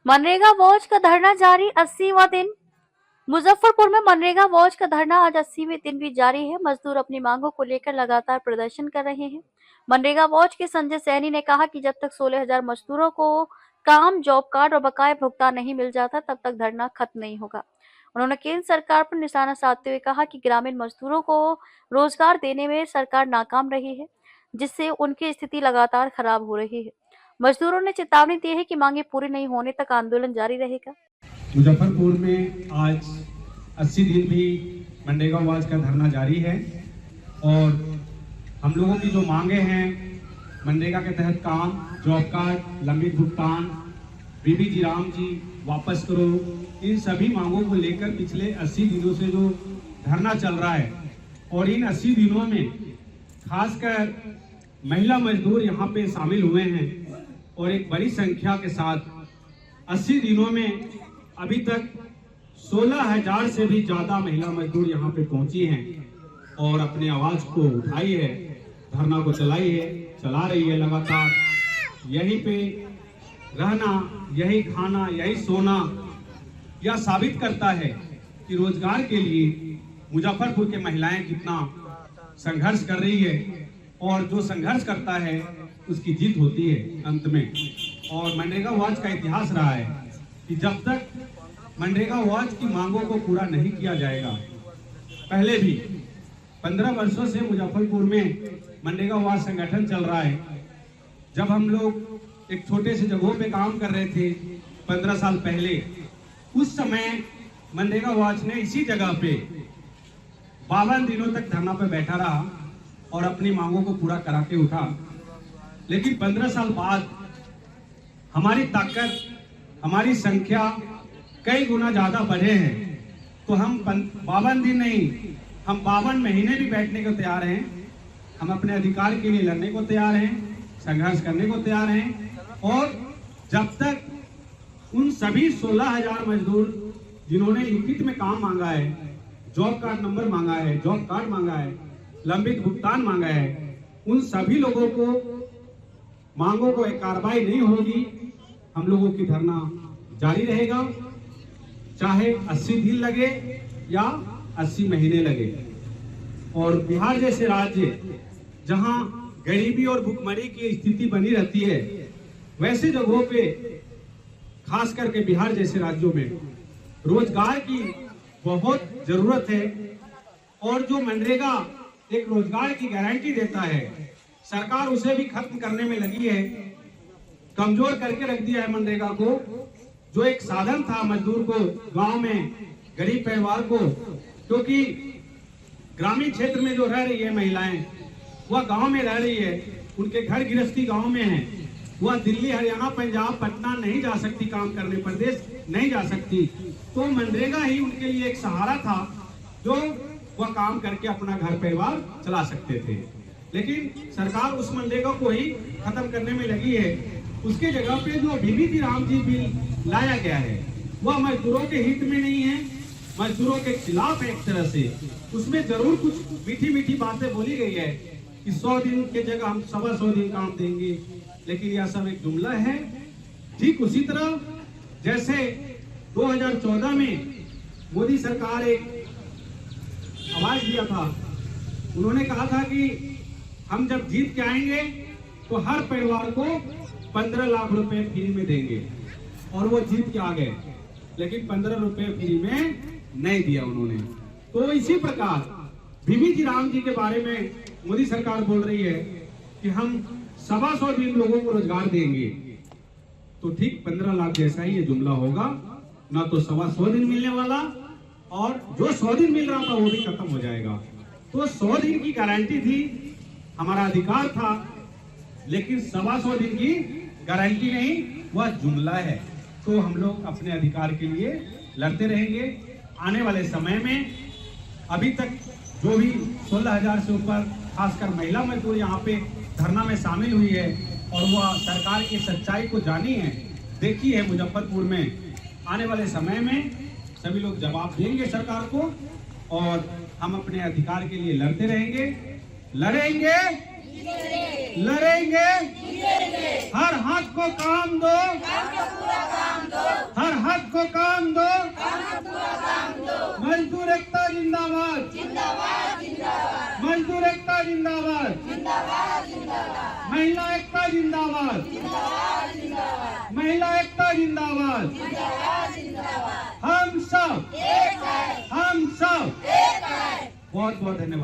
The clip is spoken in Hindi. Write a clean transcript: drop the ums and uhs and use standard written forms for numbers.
मनरेगा वॉच का धरना जारी 80वां दिन। मुजफ्फरपुर में मनरेगा वॉच का धरना आज 80वें दिन भी जारी है। मजदूर अपनी मांगों को लेकर लगातार प्रदर्शन कर रहे हैं। मनरेगा वॉच के संजय सैनी ने कहा कि जब तक 16,000 मजदूरों को काम, जॉब कार्ड और बकाया भुगतान नहीं मिल जाता, तब तक धरना खत्म नहीं होगा। उन्होंने केंद्र सरकार पर निशाना साधते हुए कहा कि ग्रामीण मजदूरों को रोजगार देने में सरकार नाकाम रही है, जिससे उनकी स्थिति लगातार खराब हो रही है। मजदूरों ने चेतावनी दी है कि मांगे पूरी नहीं होने तक आंदोलन जारी रहेगा। मुजफ्फरपुर में आज 80 दिन भी मनरेगा वॉच का धरना जारी है और हम लोगों की जो मांगे हैं, मनरेगा के तहत काम, जॉब कार्ड, लंबित भुगतान, बीबी जी राम जी वापस करो, इन सभी मांगों को लेकर पिछले 80 दिनों से जो धरना चल रहा है और इन 80 दिनों में खासकर महिला मजदूर यहाँ पे शामिल हुए हैं और एक बड़ी संख्या के साथ 80 दिनों में अभी तक 16,000 से भी ज्यादा महिला मजदूर यहाँ पे पहुंची हैं और अपनी आवाज को उठाई है, धरना को चलाई है, चला रही है लगातार। यहीं पे रहना, यही खाना, यही सोना, यह साबित करता है कि रोजगार के लिए मुजफ्फरपुर के महिलाएं कितना संघर्ष कर रही है और जो संघर्ष करता है उसकी जीत होती है अंत में। और मनरेगा वॉच का इतिहास रहा है कि जब तक मनरेगा वॉच की मांगों को पूरा नहीं किया जाएगा, पहले भी 15 वर्षों से मुजफ्फरपुर में मनरेगा वॉच संगठन चल रहा है। जब हम लोग एक छोटे से जगहों पे काम कर रहे थे 15 साल पहले, उस समय मनरेगा वॉच ने इसी जगह पे 52 दिनों तक धरना पे बैठा रहा और अपनी मांगों को पूरा करा के उठा। लेकिन 15 साल बाद हमारी ताकत, हमारी संख्या कई गुना ज्यादा बढ़े हैं, तो हम 52 दिन नहीं, हम 52 महीने भी बैठने को तैयार हैं। हम अपने अधिकार के लिए लड़ने को तैयार हैं, संघर्ष करने को तैयार हैं। और जब तक उन सभी 16,000 मजदूर जिन्होंने लिखित में काम मांगा है, जॉब कार्ड नंबर मांगा है, जॉब कार्ड मांगा है, लंबित भुगतान मांगा है, उन सभी लोगों को मांगों को एक कार्रवाई नहीं होगी, हम लोगों की धरना जारी रहेगा, चाहे 80 दिन लगे या 80 महीने लगे। और बिहार जैसे राज्य जहां गरीबी और भुखमरी की स्थिति बनी रहती है, वैसे जगहों पे खास करके बिहार जैसे राज्यों में रोजगार की बहुत जरूरत है। और जो मनरेगा एक रोजगार की गारंटी देता है, सरकार उसे भी खत्म करने में लगी है, कमजोर करके रख दिया है मनरेगा को, जो एक साधन था मजदूर को, गांव में गरीब परिवार को, क्योंकि ग्रामीण क्षेत्र में जो रह रही है महिलाएं, वह गांव में रह रही है, उनके घर गृहस्थी गांव में है, वह दिल्ली, हरियाणा, पंजाब, पटना नहीं जा सकती काम करने, प्रदेश नहीं जा सकती। तो मनरेगा ही उनके लिए एक सहारा था, जो वह काम करके अपना घर परिवार चला सकते थे। लेकिन सरकार उस मनरेगा को ही खत्म करने में लगी है। उसके जगह पे जो बीबी जी राम जी बिल लाया गया है, वह मजदूरों के हित में नहीं है, मजदूरों के खिलाफ है एक तरह से। उसमें जरूर कुछ मीठी मीठी बातें बोली गई है कि 100 दिन के जगह हम 125 दिन काम देंगे, लेकिन यह सब एक जुमला है। ठीक उसी तरह जैसे 2014 में मोदी सरकार एक आवाज दिया था, उन्होंने कहा था कि हम जब जीत के आएंगे तो हर परिवार को 15 लाख रुपए फ्री में देंगे, और वो जीत के आ गए, लेकिन 15 रुपए फ्री में नहीं दिया उन्होंने। तो इसी प्रकार बीबी जी राम जी के बारे में मोदी सरकार बोल रही है कि हम 125 दिन लोगों को रोजगार देंगे, तो ठीक 15 लाख जैसा ही ये जुमला होगा, ना तो 125 दिन मिलने वाला, और जो 100 दिन मिल रहा था वो भी खत्म हो जाएगा। तो 100 दिन की गारंटी थी, हमारा अधिकार था, लेकिन 125 दिन की गारंटी नहीं, वह जुमला है। तो हम लोग अपने अधिकार के लिए लड़ते रहेंगे। आने वाले समय में अभी तक जो भी 16,000 से ऊपर खासकर महिला मजदूर यहाँ पे धरना में शामिल हुई है और वह सरकार की सच्चाई को जानी है, देखी है मुजफ्फरपुर में, आने वाले समय में सभी लोग जवाब देंगे सरकार को, और हम अपने अधिकार के लिए लड़ते रहेंगे, लड़ेंगे, लड़ेंगे, हर हाथ को काम दो, हर हक को काम दो, मजदूर एकता जिंदाबाद, मजदूर एकता जिंदाबाद, महिला एकता जिंदाबाद, महिला एकता जिंदाबाद, हम सब बहुत बहुत धन्यवाद।